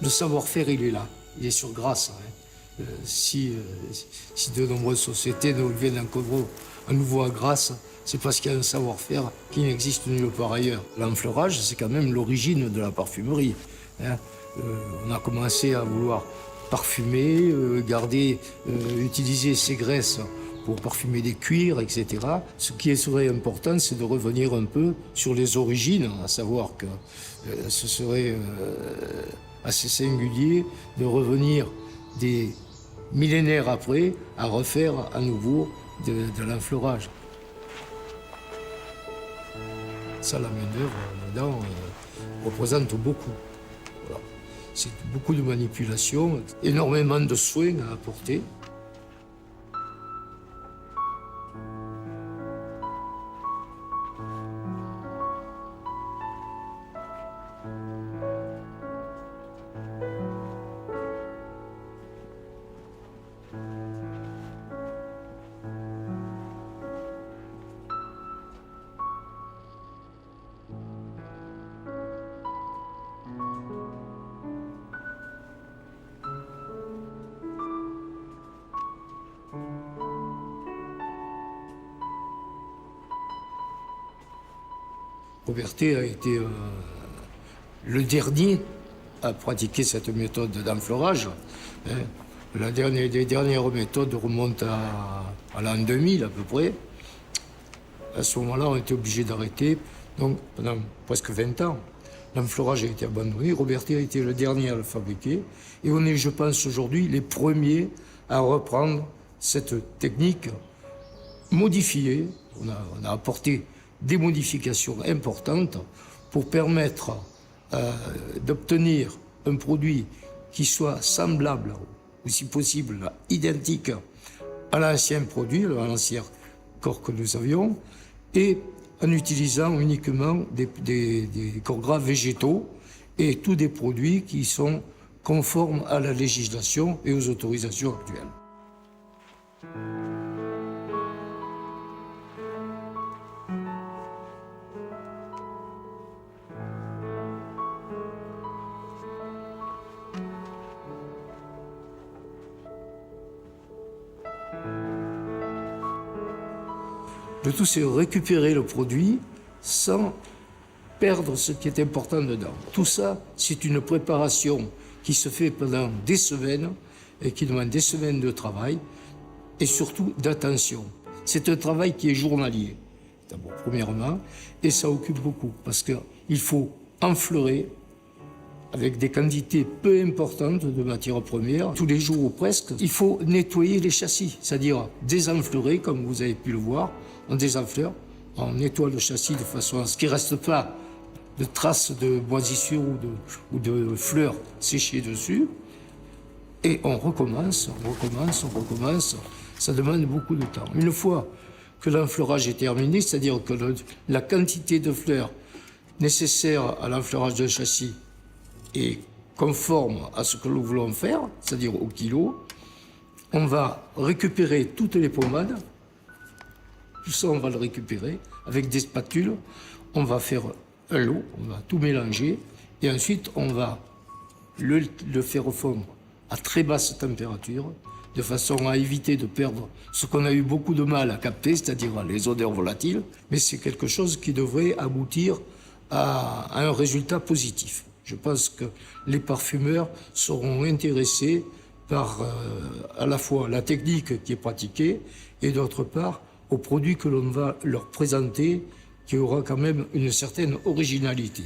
Le savoir-faire, il est là, il est sur Grasse. Si de nombreuses sociétés viennent à nouveau à Grasse, c'est parce qu'il y a un savoir-faire qui n'existe nulle part ailleurs. L'enfleurage, c'est quand même l'origine de la parfumerie. On a commencé à vouloir parfumer, utiliser ces graisses pour parfumer des cuirs, etc. Ce qui serait important, c'est de revenir un peu sur les origines, à savoir que ce serait assez singulier de revenir des millénaires après à refaire à nouveau de l'enfleurage. Ça, la main-d'œuvre dedans représente beaucoup. Voilà. C'est beaucoup de manipulation, énormément de soins à apporter. Robertet a été le dernier à pratiquer cette méthode d'enfleurage. Les dernières méthodes remontent à l'an 2000 à peu près. À ce moment-là, on était obligé d'arrêter. Donc, pendant presque 20 ans, l'enfleurage a été abandonné. Robertet a été le dernier à le fabriquer. Et on est, je pense, aujourd'hui les premiers à reprendre cette technique modifiée. On a apporté des modifications importantes pour permettre d'obtenir un produit qui soit semblable, ou si possible identique à l'ancien produit, à l'ancien corps que nous avions, et en utilisant uniquement des corps gras végétaux et tous des produits qui sont conformes à la législation et aux autorisations actuelles. Le tout, c'est récupérer le produit sans perdre ce qui est important dedans. Tout ça, c'est une préparation qui se fait pendant des semaines et qui demande des semaines de travail et surtout d'attention. C'est un travail qui est journalier, d'abord, premièrement, et ça occupe beaucoup parce qu'il faut enfleurer avec des quantités peu importantes de matières premières, tous les jours ou presque. Il faut nettoyer les châssis, c'est-à-dire désenfleurer, comme vous avez pu le voir. On désenfleure, on nettoie le châssis de façon à ce qu'il ne reste pas de traces de moisissure ou de fleurs séchées dessus. Et on recommence. Ça demande beaucoup de temps. Une fois que l'enfleurage est terminé, c'est-à-dire que la quantité de fleurs nécessaire à l'enfleurage d'un châssis est conforme à ce que nous voulons faire, c'est-à-dire au kilo, on va récupérer toutes les pommades. Tout ça, on va le récupérer avec des spatules. On va faire un lot, on va tout mélanger. Et ensuite, on va le faire fondre à très basse température, de façon à éviter de perdre ce qu'on a eu beaucoup de mal à capter, c'est-à-dire les odeurs volatiles. Mais c'est quelque chose qui devrait aboutir à un résultat positif. Je pense que les parfumeurs seront intéressés par à la fois la technique qui est pratiquée et d'autre part au produit que l'on va leur présenter qui aura quand même une certaine originalité.